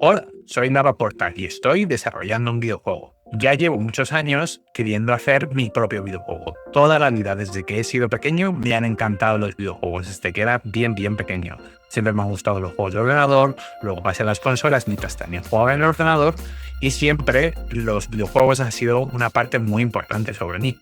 Hola, soy Nava Portal y estoy desarrollando un videojuego. Ya llevo muchos años queriendo hacer mi propio videojuego. Toda la vida desde que he sido pequeño me han encantado los videojuegos, desde que era bien pequeño. Siempre me han gustado los juegos de ordenador, luego pasé a las consolas mientras también jugaba en el ordenador y siempre los videojuegos han sido una parte muy importante sobre mí.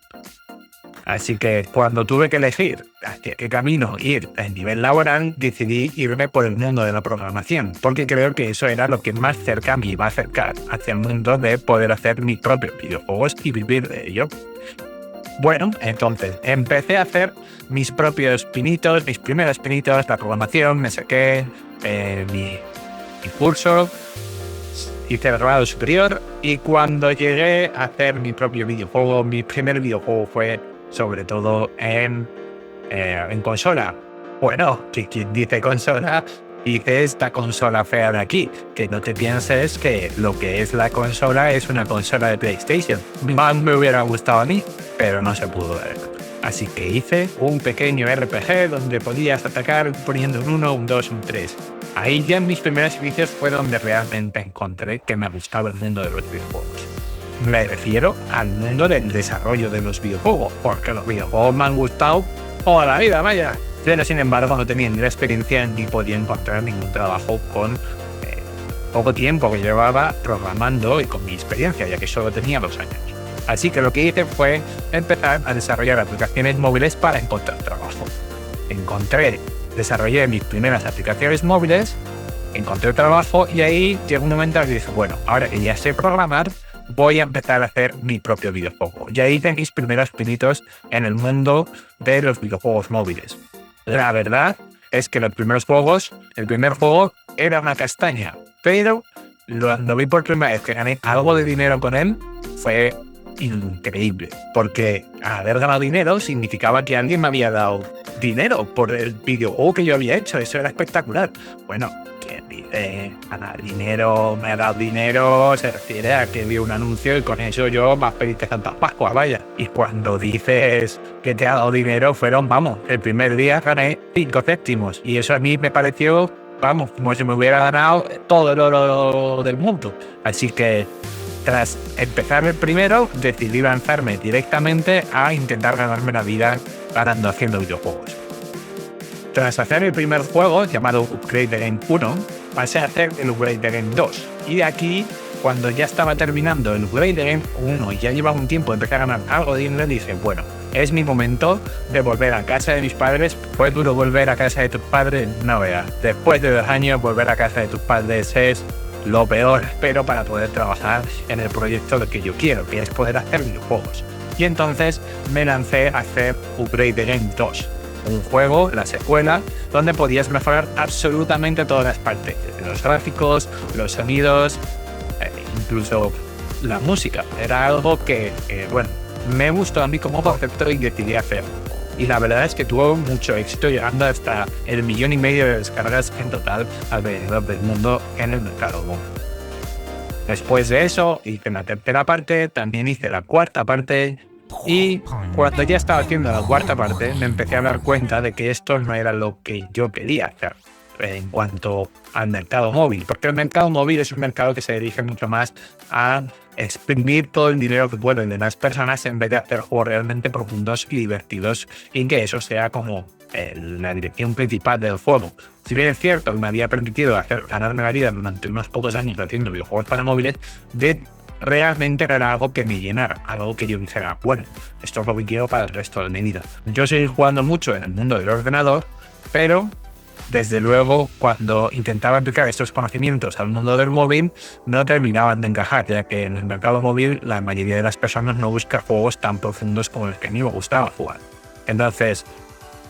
Así que cuando tuve que elegir hacia qué camino ir a nivel laboral, decidí irme por el mundo de la programación, porque creo que eso era lo que más cerca me iba a acercar hacia el mundo de poder hacer mis propios videojuegos y vivir de ello. Bueno, entonces empecé a hacer mis propios pinitos, mis primeros pinitos, la programación, me saqué mi curso, hice el grado superior y cuando llegué a hacer mi propio videojuego, mi primer videojuego fue sobre todo en consola. Bueno, si quien dice consola, dice esta consola fea de aquí, que no te pienses que lo que es la consola es una consola de PlayStation. Más me hubiera gustado a mí, pero no se pudo ver. Así que hice un pequeño RPG donde podías atacar poniendo un 1, un 2, un 3. Ahí ya en mis primeros inicios fue donde realmente encontré que me gustaba el mundo de los videojuegos. Me refiero al mundo del desarrollo de los videojuegos, porque los videojuegos me han gustado toda la vida, vaya. Pero sin embargo no tenía ni la experiencia ni podía encontrar ningún trabajo con poco tiempo que llevaba programando y con mi experiencia, ya que solo tenía 2 años. Así que lo que hice fue empezar a desarrollar aplicaciones móviles para encontrar trabajo. Desarrollé mis primeras aplicaciones móviles, encontré trabajo y ahí llegó un momento en el que dije, bueno, ahora que ya sé programar, voy a empezar a hacer mi propio videojuego. Y ahí hice mis primeros pinitos en el mundo de los videojuegos móviles. La verdad es que el primer juego era una castaña, pero cuando vi por primera vez que gané algo de dinero con él, fue increíble, porque haber ganado dinero significaba que alguien me había dado dinero por el videojuego que yo había hecho. Eso era espectacular. Bueno, quien dice ganar dinero, me ha dado dinero, se refiere a que vi un anuncio y con eso yo más feliz de Santa Pascua, vaya. Y cuando dices que te ha dado dinero, el primer día gané 5 céntimos y eso a mí me pareció, como si me hubiera ganado todo el oro del mundo. Así que tras empezar el primero, decidí lanzarme directamente a intentar ganarme la vida haciendo videojuegos. Tras hacer el primer juego, llamado Upgrade the Game 1, pasé a hacer el Upgrade the Game 2. Y de aquí, cuando ya estaba terminando el Upgrade the Game 1 y ya llevaba un tiempo de empezar a ganar algo de dinero, dije, bueno, es mi momento de volver a casa de mis padres. Fue duro volver a casa de tus padres, no veas. Después de 2 años, volver a casa de tus padres es lo peor, pero para poder trabajar en el proyecto que yo quiero, que es poder hacer videojuegos. Y entonces me lancé a hacer Upgrade the Game 2, un juego, la secuela, donde podías mejorar absolutamente todas las partes, los gráficos, los sonidos, incluso la música. Era algo que me gustó a mí como concepto y decidí hacer. Y la verdad es que tuvo mucho éxito, llegando hasta el 1,5 millones de descargas en total alrededor del mundo en el mercado. Después de eso hice la tercera parte, también hice la cuarta parte, y cuando ya estaba haciendo la cuarta parte me empecé a dar cuenta de que esto no era lo que yo quería hacer en cuanto al mercado móvil, porque el mercado móvil es un mercado que se dirige mucho más a exprimir todo el dinero que pueden de las personas en vez de hacer juegos realmente profundos y divertidos, y que eso sea como la dirección principal del juego. Si bien es cierto que me había permitido ganarme la vida durante unos pocos años haciendo videojuegos para móviles, realmente era algo que me llenara, algo que yo dijera, bueno, esto es lo que quiero para el resto de mi vida. Yo seguí jugando mucho en el mundo del ordenador, pero desde luego, cuando intentaba aplicar estos conocimientos al mundo del móvil, no terminaban de encajar, ya que en el mercado móvil la mayoría de las personas no buscan juegos tan profundos como los que a mí me gustaba jugar. Entonces,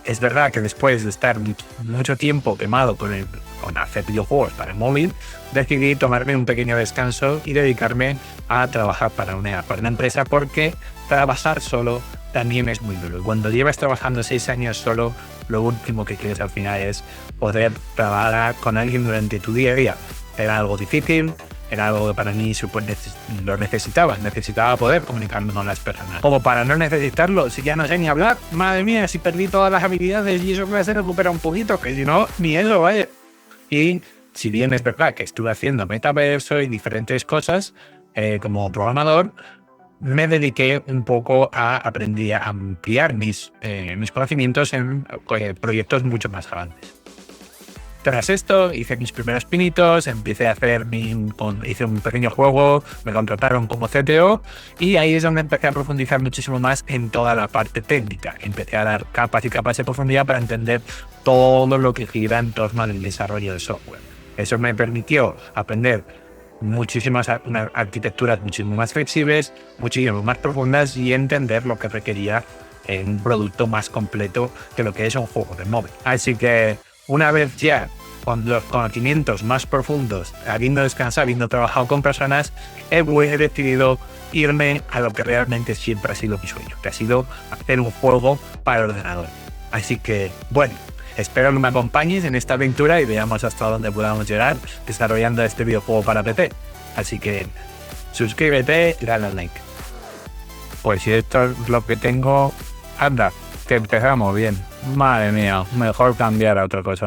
es verdad que después de estar mucho tiempo quemado con hacer videojuegos para el móvil, decidí tomarme un pequeño descanso y dedicarme a trabajar para una empresa, porque trabajar solo también es muy duro. Cuando llevas trabajando 6 años solo, lo último que quieres al final es poder trabajar con alguien durante tu día a día. Era algo difícil, era algo que para mí lo necesitaba poder comunicarme con las personas. Como para no necesitarlo, si ya no sé ni hablar, madre mía, si perdí todas las habilidades y eso me hace recuperar un poquito, que si no, ni eso, vaya. Y si bien es verdad que estuve haciendo metaverso y diferentes cosas como programador, me dediqué un poco a aprender a ampliar mis conocimientos en proyectos mucho más grandes. Tras esto, hice mis primeros pinitos, empecé a hacer hice un pequeño juego, me contrataron como CTO y ahí es donde empecé a profundizar muchísimo más en toda la parte técnica. Empecé a dar capas y capas de profundidad para entender todo lo que gira en torno al desarrollo de software. Eso me permitió aprender muchísimas arquitecturas muchísimo más flexibles, muchísimo más profundas y entender lo que requería en un producto más completo que lo que es un juego de móvil. Así que una vez ya con los conocimientos más profundos, habiendo descansado, habiendo trabajado con personas, he decidido irme a lo que realmente siempre ha sido mi sueño, que ha sido hacer un juego para el ordenador. Así que, bueno, espero que me acompañes en esta aventura y veamos hasta dónde podamos llegar desarrollando este videojuego para PC. Así que suscríbete y dale al like. Pues si esto es lo que tengo, anda, que empezamos bien. Madre mía, mejor cambiar a otra cosa.